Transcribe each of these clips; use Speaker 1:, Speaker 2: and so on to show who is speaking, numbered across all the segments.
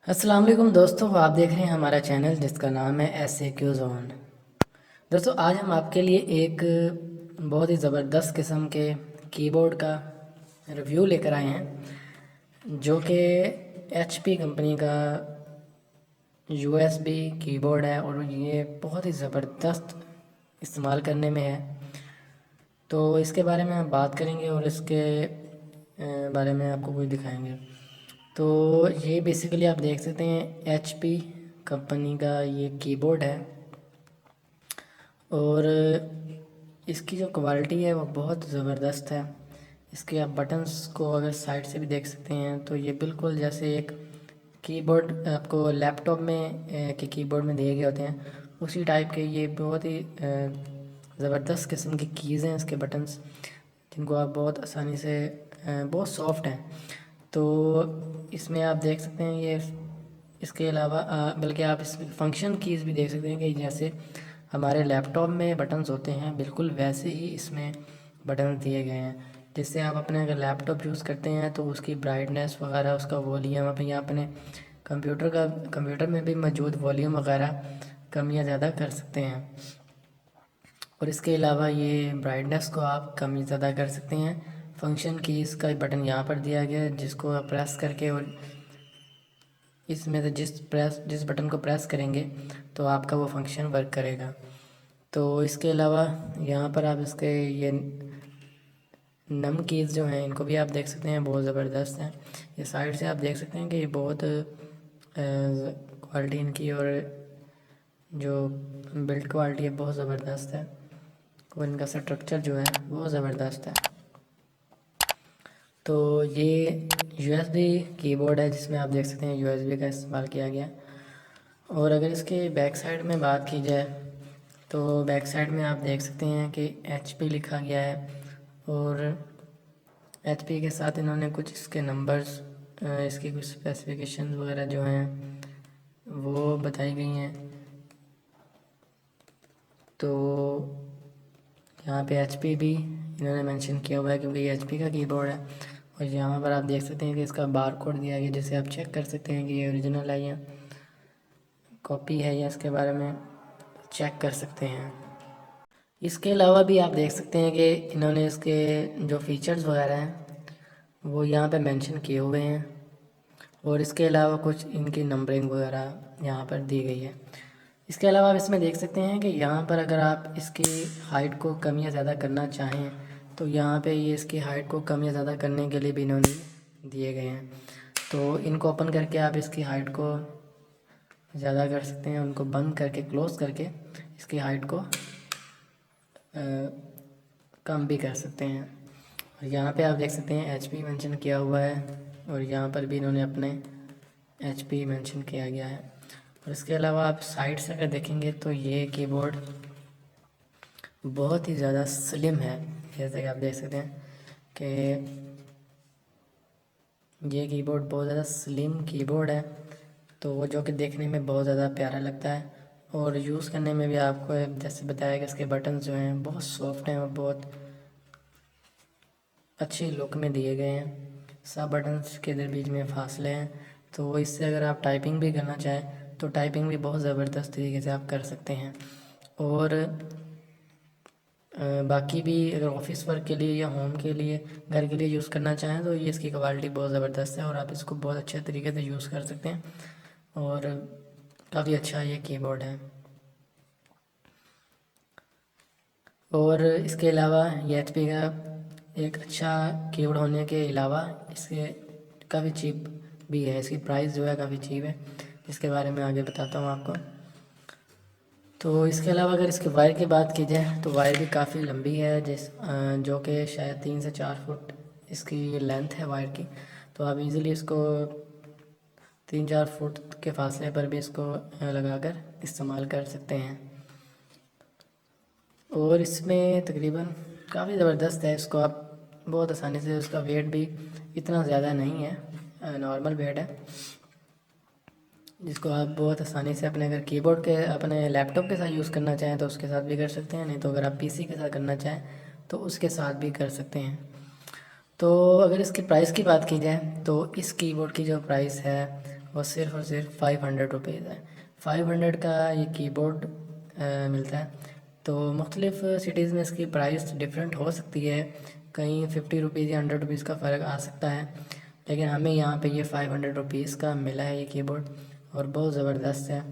Speaker 1: अस्सलाम वालेकुम दोस्तों, आप देख रहे हैं हमारा चैनल जिसका नाम है SAQ ज़ोन। दोस्तों, आज हम आपके लिए एक बहुत ही ज़बरदस्त किस्म के कीबोर्ड का रिव्यू लेकर आए हैं, जो कि HP कंपनी का USB कीबोर्ड है और ये बहुत ही ज़बरदस्त इस्तेमाल करने में है। तो इसके बारे में हम बात करेंगे और इसके बारे में आपको कुछ दिखाएंगे। तो ये बेसिकली आप देख सकते हैं HP कंपनी का ये कीबोर्ड है और इसकी जो क्वालिटी है वो बहुत ज़बरदस्त है। इसके आप बटन्स को अगर साइड से भी देख सकते हैं तो ये बिल्कुल जैसे एक कीबोर्ड आपको लैपटॉप में के कीबोर्ड में दिए गए होते हैं, उसी टाइप के ये बहुत ही ज़बरदस्त किस्म की कीज़ हैं इसके बटन्स, जिनको आप बहुत आसानी से बहुत सॉफ्ट हैं। तो इसमें आप देख सकते हैं ये इसके अलावा बल्कि आप इसमें फंक्शन कीज़ भी देख सकते हैं कि जैसे हमारे लैपटॉप में बटन्स होते हैं बिल्कुल वैसे ही इसमें बटन दिए गए हैं, जिससे आप अपने अगर लैपटॉप यूज़ करते हैं तो उसकी ब्राइटनेस वगैरह, उसका वॉल्यूम आप या अपने कंप्यूटर में भी मौजूद वॉल्यूम वगैरह कम या ज़्यादा कर सकते हैं। और इसके अलावा ये ब्राइटनेस को आप कम या ज़्यादा कर सकते हैं। फंक्शन कीज़ का बटन यहाँ पर दिया गया है, जिसको आप प्रेस करके और इसमें से जिस बटन को प्रेस करेंगे तो आपका वो फंक्शन वर्क करेगा। तो इसके अलावा यहाँ पर आप इसके ये नम कीज़ जो हैं इनको भी आप देख सकते हैं, बहुत ज़बरदस्त हैं। ये साइड से आप देख सकते हैं कि ये बहुत क्वालिटी इनकी और जो बिल्ड क्वालिटी है बहुत ज़बरदस्त है और इनका स्ट्रक्चर जो है वो ज़बरदस्त है। तो ये USB कीबोर्ड है जिसमें आप देख सकते हैं USB का इस्तेमाल किया गया। और अगर इसके बैक साइड में बात की जाए तो बैक साइड में आप देख सकते हैं कि HP लिखा गया है और HP के साथ इन्होंने कुछ इसके नंबर्स, इसकी कुछ स्पेसिफिकेशन वगैरह जो हैं वो बताई गई हैं। तो यहाँ पे HP भी इन्होंने मेंशन किया हुआ है क्योंकि ये HP का कीबोर्ड है। और यहाँ पर आप देख सकते हैं कि इसका बार कोड दिया गया, जिसे आप चेक कर सकते हैं कि ये ओरिजिनल है या कॉपी है, या इसके बारे में चेक कर सकते हैं। इसके अलावा भी आप देख सकते हैं कि इन्होंने इसके जो फीचर्स वगैरह हैं वो यहाँ पे मेंशन किए हुए हैं और इसके अलावा कुछ इनकी नंबरिंग वगैरह यहाँ पर दी गई है। इसके अलावा आप इसमें देख सकते हैं कि यहाँ पर अगर आप इसकी हाइट को कम या ज़्यादा करना चाहें तो यहाँ पे ये इसकी हाइट को कम या ज़्यादा करने के लिए भी इन्होंने दिए गए हैं। तो इनको ओपन करके आप इसकी हाइट को ज़्यादा कर सकते हैं, उनको बंद करके क्लोज़ करके इसकी हाइट को कम भी कर सकते हैं। और यहाँ पे आप देख सकते हैं HP मेंशन किया हुआ है और यहाँ पर भी इन्होंने अपने HP मेंशन किया गया है। और इसके अलावा आप साइड से अगर देखेंगे तो ये कीबोर्ड बहुत ही ज़्यादा स्लिम है। जैसे कि आप देख सकते हैं कि ये कीबोर्ड बहुत ज़्यादा स्लिम कीबोर्ड है, तो वो जो कि देखने में बहुत ज़्यादा प्यारा लगता है और यूज़ करने में भी आपको जैसे बताया कि इसके बटन जो हैं बहुत सॉफ्ट हैं और बहुत अच्छी लुक में दिए गए हैं। सब बटन्स के बीच में फासले हैं, तो इससे अगर आप टाइपिंग भी करना चाहें तो टाइपिंग भी बहुत ज़बरदस्त तरीके से आप कर सकते हैं। और बाकी भी अगर ऑफिस वर्क के लिए या होम के लिए, घर के लिए यूज़ करना चाहें तो ये इसकी क्वालिटी बहुत ज़बरदस्त है और आप इसको बहुत अच्छे तरीके से यूज़ कर सकते हैं और काफ़ी अच्छा ये कीबोर्ड है। और इसके अलावा ये HP का एक अच्छा कीबोर्ड होने के अलावा इसके काफ़ी चीप भी है, इसकी प्राइस जो है काफ़ी चीप है, जिसके बारे में आगे बताता हूँ आपको। तो इसके अलावा अगर इसके वायर की बात की जाए तो वायर भी काफ़ी लंबी है, जो कि शायद 3 से 4 फुट इसकी लेंथ है वायर की। तो आप इजीली इसको 3-4 फुट के फासले पर भी इसको लगाकर इस्तेमाल कर सकते हैं। और इसमें तकरीबन काफ़ी ज़बरदस्त है, इसको आप बहुत आसानी से, उसका वेट भी इतना ज़्यादा नहीं है, नॉर्मल वेट है, जिसको आप बहुत आसानी से अपने अगर कीबोर्ड के अपने लैपटॉप के साथ यूज़ करना चाहें तो उसके साथ भी कर सकते हैं, नहीं तो अगर आप PC के साथ करना चाहें तो उसके साथ भी कर सकते हैं। तो अगर इसकी प्राइस की बात की जाए तो इस कीबोर्ड की जो प्राइस है वो सिर्फ़ और सिर्फ 500 रुपीज़ है। 500 का ये कीबोर्ड मिलता है। तो मुख्तलिफ़ सिटीज़ में इसकी प्राइस डिफरेंट हो सकती है, कहीं 50 रुपीज़ या 100 रुपीज़ का फ़र्क आ सकता है, लेकिन हमें यहाँ पे ये 500 रुपीज़ का मिला है ये कीबोर्ड, और बहुत ज़बरदस्त है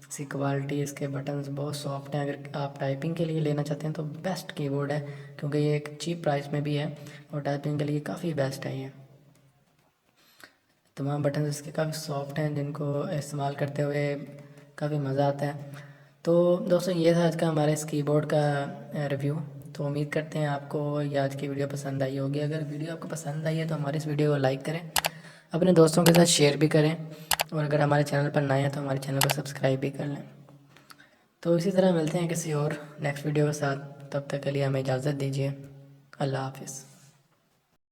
Speaker 1: इसकी क्वालिटी। इसके बटन्स बहुत सॉफ्ट हैं। अगर आप टाइपिंग के लिए लेना चाहते हैं तो बेस्ट कीबोर्ड है, क्योंकि ये एक चीप प्राइस में भी है और टाइपिंग के लिए काफ़ी बेस्ट है ये। तमाम बटन इसके काफ़ी सॉफ्ट हैं, जिनको इस्तेमाल करते हुए काफ़ी मज़ा आता है। तो दोस्तों ये था आज का हमारे इस कीबोर्ड का रिव्यू। तो उम्मीद करते हैं आपको ये आज की वीडियो पसंद आई होगी। अगर वीडियो आपको पसंद आई है तो हमारे इस वीडियो को लाइक करें, अपने दोस्तों के साथ शेयर भी करें, और अगर हमारे चैनल पर नए हैं तो हमारे चैनल को सब्सक्राइब भी कर लें। तो इसी तरह मिलते हैं किसी और नेक्स्ट वीडियो के साथ। तब तक के लिए हमें इजाज़त दीजिए। अल्लाह हाफिज़।